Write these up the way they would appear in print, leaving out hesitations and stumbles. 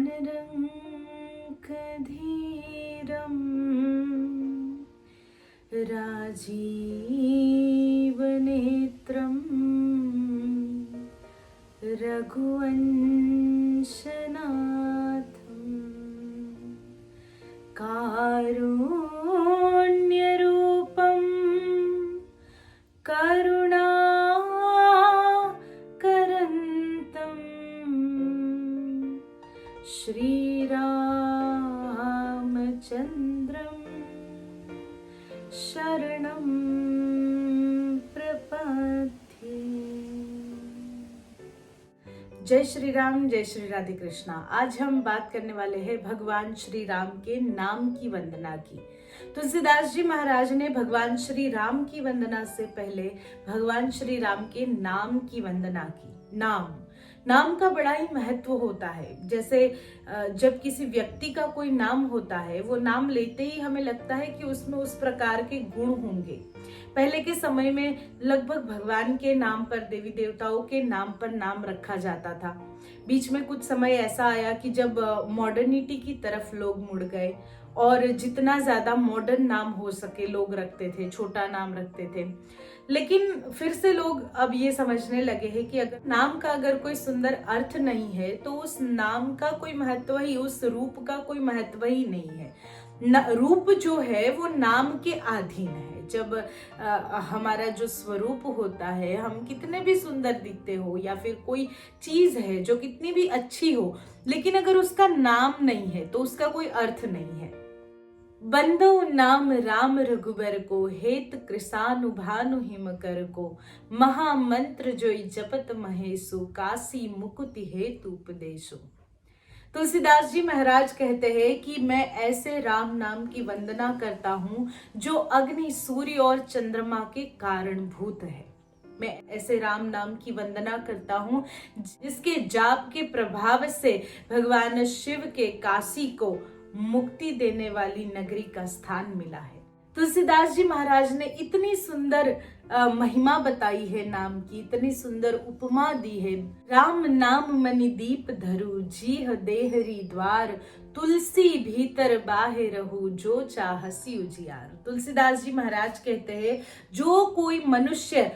ज्ञानरङ्गधीरं राजीवनेत्रं रघुवंशनाथं कारुण्यरूपं करुणाकरन्तं श्रीरामचन्द्रं शरणं प्रपद्ये। जय श्री राम, जय श्री राधे कृष्णा। आज हम बात करने वाले हैं भगवान श्री राम के नाम की वंदना की। तुलसीदास जी महाराज ने भगवान श्री राम की वंदना से पहले भगवान श्री राम के नाम की वंदना की। नाम का बड़ा ही महत्व होता है। जैसे जब किसी व्यक्ति का कोई नाम होता है, वो नाम लेते ही हमें लगता है कि उसमें उस प्रकार के गुण होंगे। पहले के समय में लगभग भगवान के नाम पर, देवी देवताओं के नाम पर नाम रखा जाता था। बीच में कुछ समय ऐसा आया कि जब मॉडर्निटी की तरफ लोग मुड़ गए और जितना ज्यादा मॉडर्न नाम हो सके लोग रखते थे, छोटा नाम रखते थे। लेकिन फिर से लोग अब ये समझने लगे हैं कि अगर नाम का अगर कोई सुंदर अर्थ नहीं है तो उस नाम का कोई महत्व ही, उस रूप का कोई महत्व ही नहीं है। रूप जो है वो नाम के अधीन है। जब हमारा जो स्वरूप होता है, हम कितने भी सुंदर दिखते हो या फिर कोई चीज है जो कितनी भी अच्छी हो, लेकिन अगर उसका नाम नहीं है तो उसका कोई अर्थ नहीं है। बंदो नाम राम रघुबर को, हेत कृसानु भानु हिम कर को, महामंत्र जोई जपत महेशु, काशी मुकुति हेतु उपदेशो। तुलसीदास जी महाराज कहते हैं कि मैं ऐसे राम नाम की वंदना करता हूँ जो अग्नि, सूर्य और चंद्रमा के कारणभूत है। मैं ऐसे राम नाम की वंदना करता हूँ जिसके जाप के प्रभाव से भगवान शिव के काशी को मुक्ति देने वाली नगरी का स्थान मिला है। तुलसीदास जी महाराज ने इतनी सुंदर महिमा बताई है नाम की, इतनी सुंदर उपमा दी है। राम नाम मनि दीप धरु, जीह देहरी द्वार, तुलसी भीतर बाहे रहू, जो चाहसी उजियार। तुलसीदास जी महाराज कहते हैं, जो कोई मनुष्य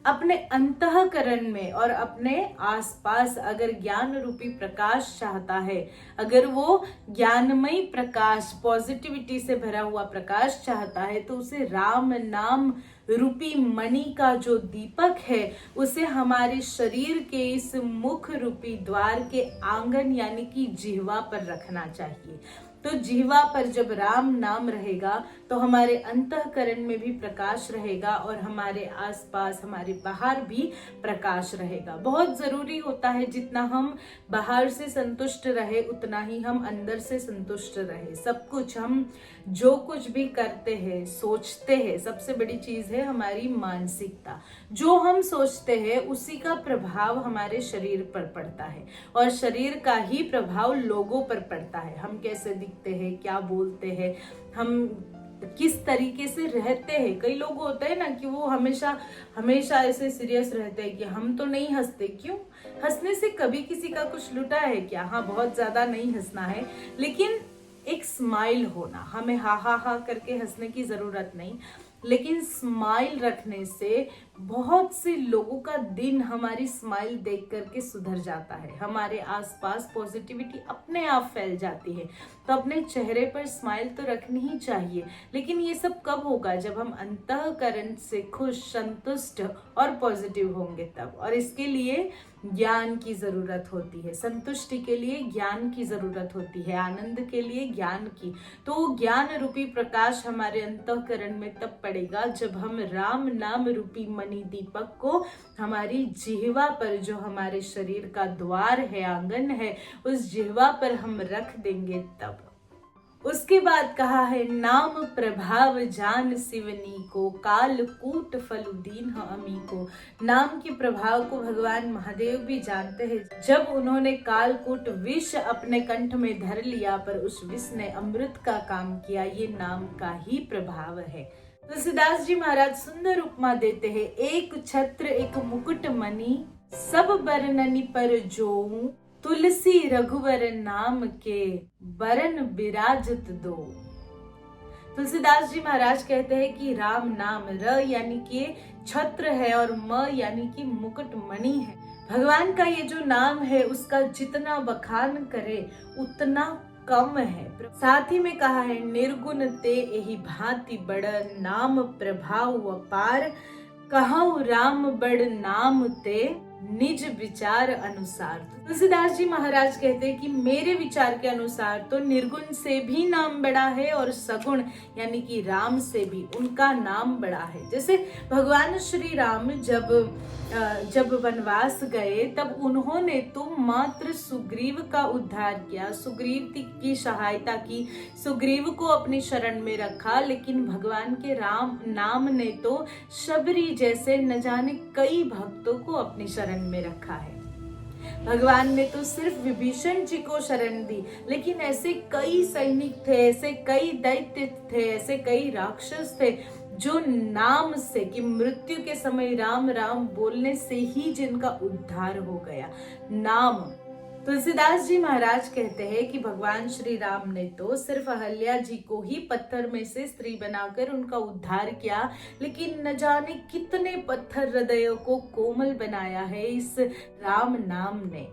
अपने अंतःकरण में और अपने आसपास अगर ज्ञान रूपी प्रकाश चाहता है, अगर वो ज्ञानमय प्रकाश, पॉजिटिविटी से भरा हुआ प्रकाश चाहता है, तो उसे राम नाम रूपी मणि का जो दीपक है उसे हमारे शरीर के इस मुख रूपी द्वार के आंगन यानी कि जिह्वा पर रखना चाहिए। तो जिह्वा पर जब राम नाम रहेगा तो हमारे अंतःकरण में भी प्रकाश रहेगा और हमारे आसपास, हमारे बाहर भी प्रकाश रहेगा। बहुत जरूरी होता है, जितना हम बाहर से संतुष्ट रहे उतना ही हम अंदर से संतुष्ट रहे। सब कुछ, हम जो कुछ भी करते हैं, सोचते हैं, सबसे बड़ी चीज है हमारी मानसिकता। जो हम सोचते हैं उसी का प्रभाव हमारे शरीर पर पड़ता है और शरीर का ही प्रभाव लोगों पर पड़ता है। हम कैसे दिखते हैं, क्या बोलते हैं, हम किस तरीके से रहते हैं। कई लोग होते हैं ना कि वो हमेशा ऐसे सीरियस रहते हैं कि हम तो नहीं हंसते। क्यों? हंसने से कभी किसी का कुछ लुटा है क्या? हाँ, बहुत ज्यादा नहीं हंसना है, लेकिन एक स्माइल होना। हमें हा हा हा करके हंसने की जरूरत नहीं, लेकिन स्माइल रखने से बहुत से लोगों का दिन हमारी स्माइल देख करके सुधर जाता है। हमारे आसपास पॉजिटिविटी अपने आप फैल जाती है। तो अपने चेहरे पर स्माइल तो रखनी ही चाहिए, लेकिन ये सब कब होगा? जब हम अंतःकरण से खुश, संतुष्ट और पॉजिटिव होंगे तब। और इसके लिए ज्ञान की जरूरत होती है, संतुष्टि के लिए ज्ञान की जरूरत होती है, आनंद के लिए ज्ञान की। तो ज्ञान रूपी प्रकाश हमारे अंतःकरण में तब पड़ेगा जब हम राम नाम रूपी मणि दीपक को हमारी जिह्वा पर, जो हमारे शरीर का द्वार है, आंगन है, उस जिह्वा पर हम रख देंगे तब। उसके बाद कहा है, नाम प्रभाव जान शिवनी को, काल कूट फलु दीन अमी को। नाम के प्रभाव को भगवान महादेव भी जानते हैं। जब उन्होंने कालकूट विष अपने कंठ में धर लिया, पर उस विष ने अमृत का काम किया, ये नाम का ही प्रभाव है। तुलसीदास जी महाराज सुंदर उपमा देते हैं, एक छत्र एक मुकुट मणि, सब बरननि पर जोऊं, तुलसी रघुवर नाम के बरन बिराजत दो। तुलसीदास जी महाराज कहते हैं कि राम नाम, र यानी कि छत्र है और म यानी कि मुकुट मणि है। भगवान का ये जो नाम है उसका जितना बखान करे उतना कम है। साथ ही में कहा है, निर्गुण ते एहि भांति बड़, नाम प्रभाव अपार, कहऊ राम बड़ नाम ते निज विचार अनुसार। तुलसीदास जी महाराज कहते हैं कि मेरे विचार के अनुसार तो निर्गुण से भी नाम बड़ा है और सगुण यानी कि राम से भी उनका नाम बड़ा है। जैसे भगवान श्री राम जब वनवास गए तब उन्होंने तो मात्र सुग्रीव का उद्धार किया, सुग्रीव की सहायता की, सुग्रीव को अपनी शरण में रखा, लेकिन भगवान के राम नाम ने तो शबरी जैसे न जाने कई भक्तों को अपनी शरण में रखा है। भगवान ने तो सिर्फ विभीषण जी को शरण दी, लेकिन ऐसे कई सैनिक थे, ऐसे कई दैत्य थे, ऐसे कई राक्षस थे जो नाम से, कि मृत्यु के समय राम राम बोलने से ही जिनका उद्धार हो गया। नाम। तुलसीदास जी महाराज कहते हैं कि भगवान श्री राम ने तो सिर्फ अहल्या जी को ही पत्थर में से स्त्री बनाकर उनका उद्धार किया, लेकिन न जाने कितने पत्थर हृदयों को कोमल बनाया है इस राम नाम ने।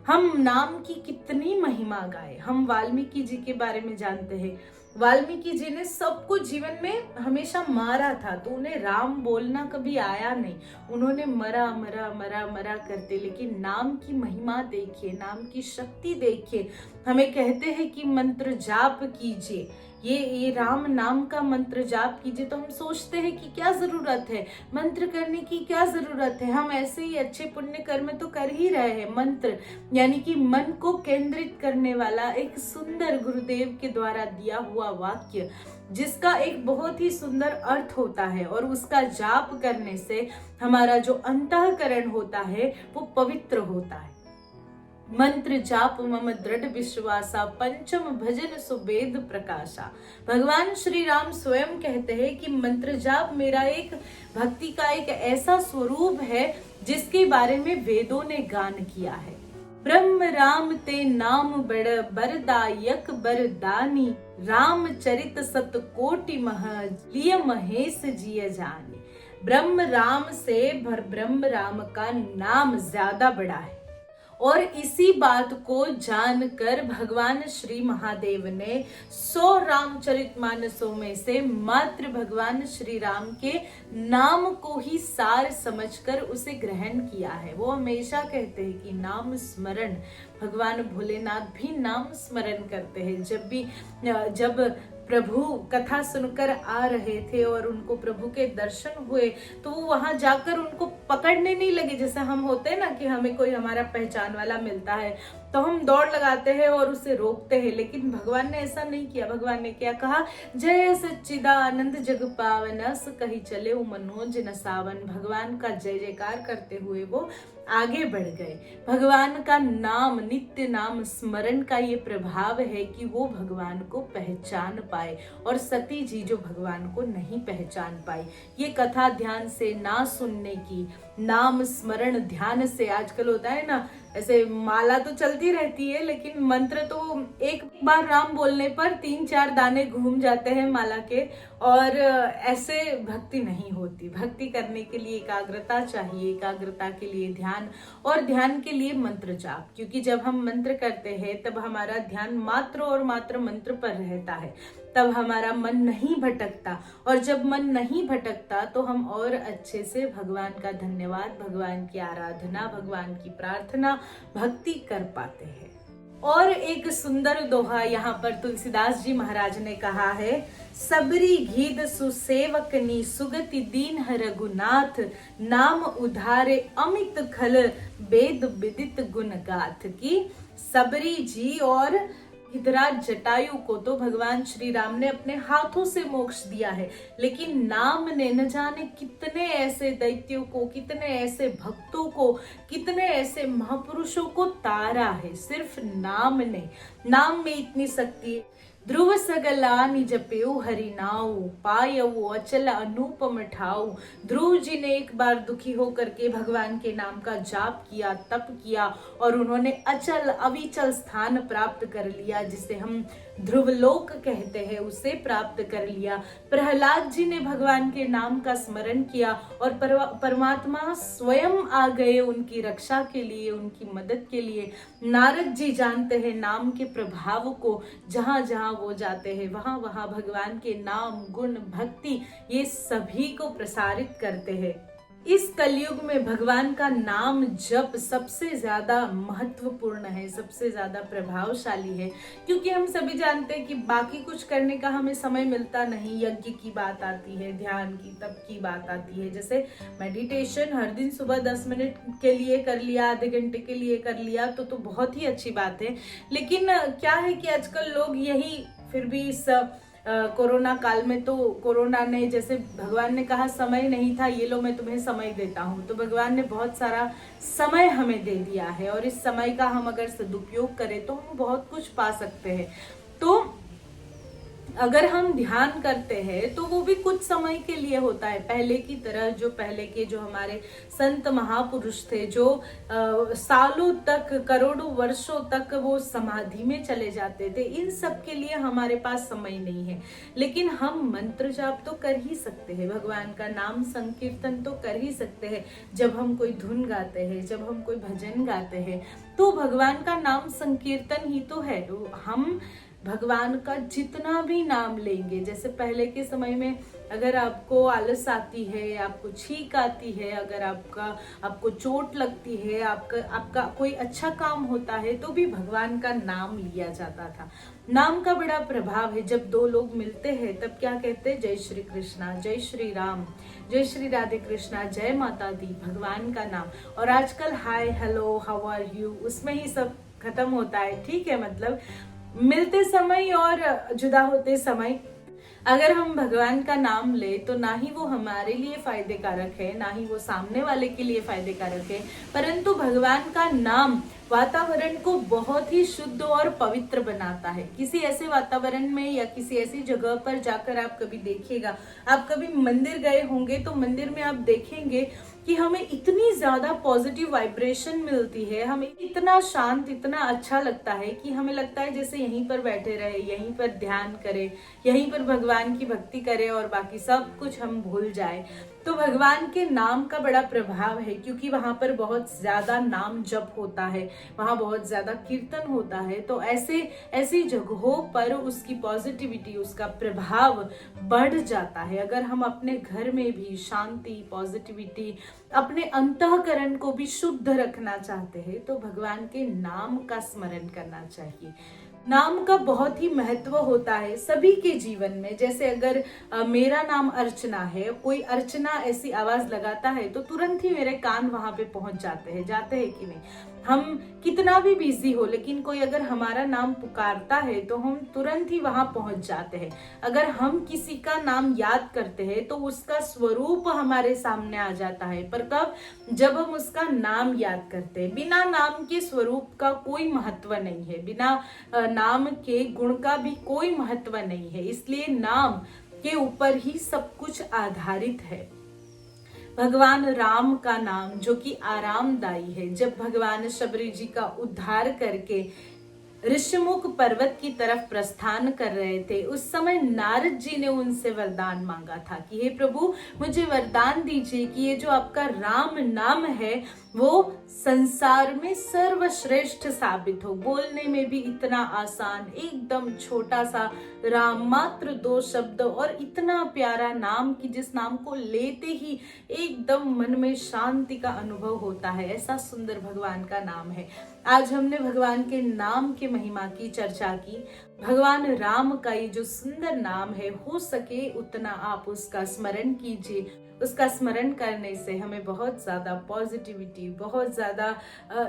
हम नाम की कितनी महिमा गाए। हम वाल्मीकि जी के बारे में जानते हैं। वाल्मीकि जी ने सबको जीवन में हमेशा मारा था, तो उन्हें राम बोलना कभी आया नहीं। उन्होंने मरा मरा मरा मरा करते, लेकिन नाम की महिमा देखिए, नाम की शक्ति देखिए। हमें कहते हैं कि मंत्र जाप कीजिए, ये राम नाम का मंत्र जाप कीजिए, तो हम सोचते हैं कि क्या जरूरत है मंत्र करने की, क्या जरूरत है, हम ऐसे ही अच्छे पुण्य कर्म तो कर ही रहे हैं। मंत्र यानी कि मन को केंद्रित करने वाला एक सुंदर गुरुदेव के द्वारा दिया हुआ वाक्य, जिसका एक बहुत ही सुंदर अर्थ होता है, और उसका जाप करने से हमारा जो अंतःकरण होता है वो पवित्र होता है। मंत्र जाप मम दृढ़ विश्वासा, पंचम भजन सुवेद प्रकाशा। भगवान श्री राम स्वयं कहते हैं कि मंत्र जाप मेरा एक भक्ति का एक ऐसा स्वरूप है जिसके बारे में वेदों ने गान किया है। ब्रह्म राम ते नाम बड़, बरदायक बरदानी, राम चरित सत कोटि मह, लिय महेश जिय जानी। ब्रह्म राम से ब्रह्म राम का नाम ज्यादा बड़ा है, और इसी बात को जानकर भगवान श्री महादेव ने 100 रामचरितमानसों में से मात्र भगवान श्री राम के नाम को ही सार समझकर उसे ग्रहण किया है। वो हमेशा कहते हैं कि नाम स्मरण, भगवान भोलेनाथ भी नाम स्मरण करते हैं। जब प्रभु कथा सुनकर आ रहे थे और उनको प्रभु के दर्शन हुए, तो वो वहां जाकर उनको पकड़ने नहीं लगे। जैसे हम होते हैं ना कि हमें कोई हमारा पहचान वाला मिलता है तो हम दौड़ लगाते हैं और उसे रोकते हैं, लेकिन भगवान ने ऐसा नहीं किया। भगवान ने क्या कहा, जय सच्चिदानंद जग पावन, अस कही चले मनोज न सावन। भगवान का जय जयकार करते हुए वो आगे बढ़ गए। भगवान का नाम, नित्य नाम स्मरण का ये प्रभाव है कि वो भगवान को पहचान पाए, और सती जी जो भगवान को नहीं पहचान पाई। ये कथा ध्यान से ना सुनने की, नाम स्मरण ध्यान से, आजकल होता है ना ऐसे माला तो चलती रहती है, लेकिन मंत्र तो एक बार राम बोलने पर 3-4 दाने घूम जाते हैं माला के, और ऐसे भक्ति नहीं होती। भक्ति करने के लिए एकाग्रता चाहिए, एकाग्रता के लिए ध्यान, और ध्यान के लिए मंत्र जाप, क्योंकि जब हम मंत्र करते हैं तब हमारा ध्यान मात्र और मात्र मंत्र पर रहता है, तब हमारा मन नहीं भटकता, और जब मन नहीं भटकता तो हम और अच्छे से भगवान का धन्यवाद, भगवान की आराधना, भगवान की प्रार्थना, भक्ति कर पाते हैं। और एक सुंदर दोहा यहाँ पर तुलसीदास जी महाराज ने कहा है, सबरी घीद सुसेवकनी, सुगति दीन रघुनाथ, नाम उधारे अमित खल, वेद विदित गुण गाथ। की सबरी जी और हितराज जटायु को तो भगवान श्री राम ने अपने हाथों से मोक्ष दिया है, लेकिन नाम ने न जाने कितने ऐसे दैत्यों को, कितने ऐसे भक्तों को, कितने ऐसे महापुरुषों को तारा है। सिर्फ नाम ने, नाम में इतनी शक्ति है। ध्रुव सगलानि जपेऊ हरि नाऊ, पायऊ अचल अनुपम ठाऊ। ध्रुव जी ने एक बार दुखी होकर के भगवान के नाम का जाप किया, तप किया और उन्होंने अचल अविचल स्थान प्राप्त कर लिया, जिसे हम ध्रुवलोक कहते हैं, उसे प्राप्त कर लिया। प्रहलाद जी ने भगवान के नाम का स्मरण किया और परमात्मा स्वयं आ गए उनकी रक्षा के लिए, उनकी मदद के लिए। नारद जी जानते हैं नाम के प्रभाव को, जहां जहां वो जाते हैं वहां वहां भगवान के नाम, गुण, भक्ति ये सभी को प्रसारित करते हैं। इस कलयुग में भगवान का नाम जप सबसे ज्यादा महत्वपूर्ण है, सबसे ज्यादा प्रभावशाली है, क्योंकि हम सभी जानते हैं कि बाकी कुछ करने का हमें समय मिलता नहीं। यज्ञ की बात आती है, ध्यान की, तप की बात आती है, जैसे मेडिटेशन हर दिन सुबह 10 मिनट के लिए कर लिया, आधे घंटे के लिए कर लिया तो बहुत ही अच्छी बात है। लेकिन क्या है कि आजकल लोग यही फिर भी इस कोरोना काल में, तो कोरोना ने, जैसे भगवान ने कहा समय नहीं था, ये लो मैं तुम्हें समय देता हूँ, तो भगवान ने बहुत सारा समय हमें दे दिया है और इस समय का हम अगर सदुपयोग करें तो हम बहुत कुछ पा सकते हैं। तो अगर हम ध्यान करते हैं तो वो भी कुछ समय के लिए होता है। पहले की तरह जो पहले के जो हमारे संत महापुरुष थे, जो सालों तक, करोड़ों वर्षों तक वो समाधि में चले जाते थे, इन सब के लिए हमारे पास समय नहीं है। लेकिन हम मंत्र जाप तो कर ही सकते हैं, भगवान का नाम संकीर्तन तो कर ही सकते हैं। जब हम कोई धुन गाते हैं, जब हम कोई भजन गाते हैं, तो भगवान का नाम संकीर्तन ही तो है। हम भगवान का जितना भी नाम लेंगे, जैसे पहले के समय में अगर आपको आलस आती है, आपको छींक आती है, अगर आपको चोट लगती है, आपका कोई अच्छा काम होता है, तो भी भगवान का नाम लिया जाता था। नाम का बड़ा प्रभाव है। जब दो लोग मिलते हैं तब क्या कहते हैं? जय श्री कृष्णा, जय श्री राम, जय श्री राधे कृष्णा, जय माता दी, भगवान का नाम। और आजकल हाय, हेलो, हाउ आर यू, उसमें ही सब खत्म होता है। ठीक है, मतलब मिलते समय और जुदा होते समय अगर हम भगवान का नाम ले तो ना ही वो हमारे लिए फायदे कारक है, ना ही वो सामने वाले के लिए फायदे कारक है, परंतु भगवान का नाम वातावरण को बहुत ही शुद्ध और पवित्र बनाता है। किसी ऐसे वातावरण में या किसी ऐसी जगह पर जाकर आप कभी देखिएगा, आप कभी मंदिर गए होंगे तो मंदिर में आप देखेंगे कि हमें इतनी ज्यादा पॉजिटिव वाइब्रेशन मिलती है, हमें इतना शांत, इतना अच्छा लगता है कि हमें लगता है जैसे यहीं पर बैठे रहे, यहीं पर ध्यान करें, यहीं पर भगवान की भक्ति करें और बाकी सब कुछ हम भूल जाए। तो भगवान के नाम का बड़ा प्रभाव है, क्योंकि वहां पर बहुत ज्यादा नाम जप होता है, वहां बहुत ज्यादा कीर्तन होता है। तो ऐसी जगहों पर उसकी पॉजिटिविटी, उसका प्रभाव बढ़ जाता है। अगर हम अपने घर में भी शांति, पॉजिटिविटी, अपने अंतःकरण को भी शुद्ध रखना चाहते हैं तो भगवान के नाम का स्मरण करना चाहिए। नाम का बहुत ही महत्व होता है सभी के जीवन में। जैसे अगर मेरा नाम अर्चना है, कोई अर्चना ऐसी आवाज लगाता है तो तुरंत ही मेरे कान वहां पे पहुंच जाते हैं कि नहीं। हम कितना भी बिजी हो, लेकिन कोई अगर हमारा नाम पुकारता है तो हम तुरंत ही वहां पहुंच जाते हैं। अगर हम किसी का नाम याद करते हैं तो उसका स्वरूप हमारे सामने आ जाता है। पर कब? जब हम उसका नाम याद करते हैं। बिना नाम के स्वरूप का कोई महत्व नहीं है, बिना नाम के गुण का भी कोई महत्व नहीं है। इसलिए नाम के ऊपर ही सब कुछ आधारित है। भगवान राम का नाम जो कि आरामदायी है। जब भगवान शबरी जी का उद्धार करके ऋषिमुख पर्वत की तरफ प्रस्थान कर रहे थे, उस समय नारद जी ने उनसे वरदान मांगा था कि हे प्रभु, मुझे वरदान दीजिए कि ये जो आपका राम नाम है वो संसार में सर्वश्रेष्ठ साबित हो। बोलने में भी इतना आसान, एकदम छोटा सा राम, मात्र 2 शब्द और इतना प्यारा नाम कि जिस नाम को लेते ही एकदम मन में शांति का अनुभव होता है। ऐसा सुंदर भगवान का नाम है। आज हमने भगवान के नाम के महिमा की चर्चा की। भगवान राम का ये जो सुंदर नाम है, हो सके उतना आप उसका स्मरण कीजिए। उसका स्मरण करने से हमें बहुत ज्यादा पॉजिटिविटी, बहुत ज्यादा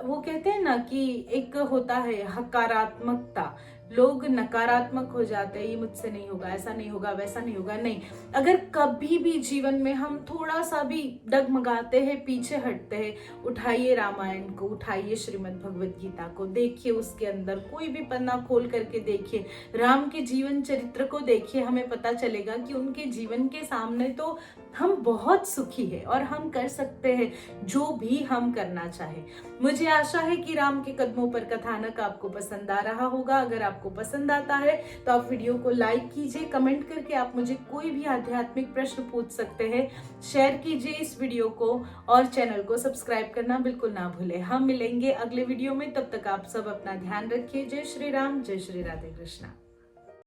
वो कहते हैं ना कि एक होता है हकारात्मकता, लोग नकारात्मक हो जाते हैं, ये मुझसे नहीं होगा, ऐसा नहीं होगा, वैसा नहीं होगा। नहीं, अगर कभी भी जीवन में हम थोड़ा सा भी डगमगाते हैं, पीछे हटते हैं, उठाइए रामायण को, उठाइए श्रीमद् भगवत गीता को, देखिए उसके अंदर कोई भी पन्ना खोल करके देखिए, राम के जीवन चरित्र को देखिए, हमें पता चलेगा कि उनके जीवन के सामने तो हम बहुत सुखी है और हम कर सकते हैं जो भी हम करना चाहे। मुझे आशा है कि राम के कदमों पर कथानक आपको पसंद आ रहा होगा। अगर आपको पसंद आता है तो आप वीडियो को लाइक कीजिए, कमेंट करके आप मुझे कोई भी आध्यात्मिक प्रश्न पूछ सकते हैं, शेयर कीजिए इस वीडियो को और चैनल को सब्सक्राइब करना बिल्कुल ना भूलें। हम मिलेंगे अगले वीडियो में, तब तक आप सब अपना ध्यान रखिए। जय श्री राम, जय श्री राधे कृष्णा।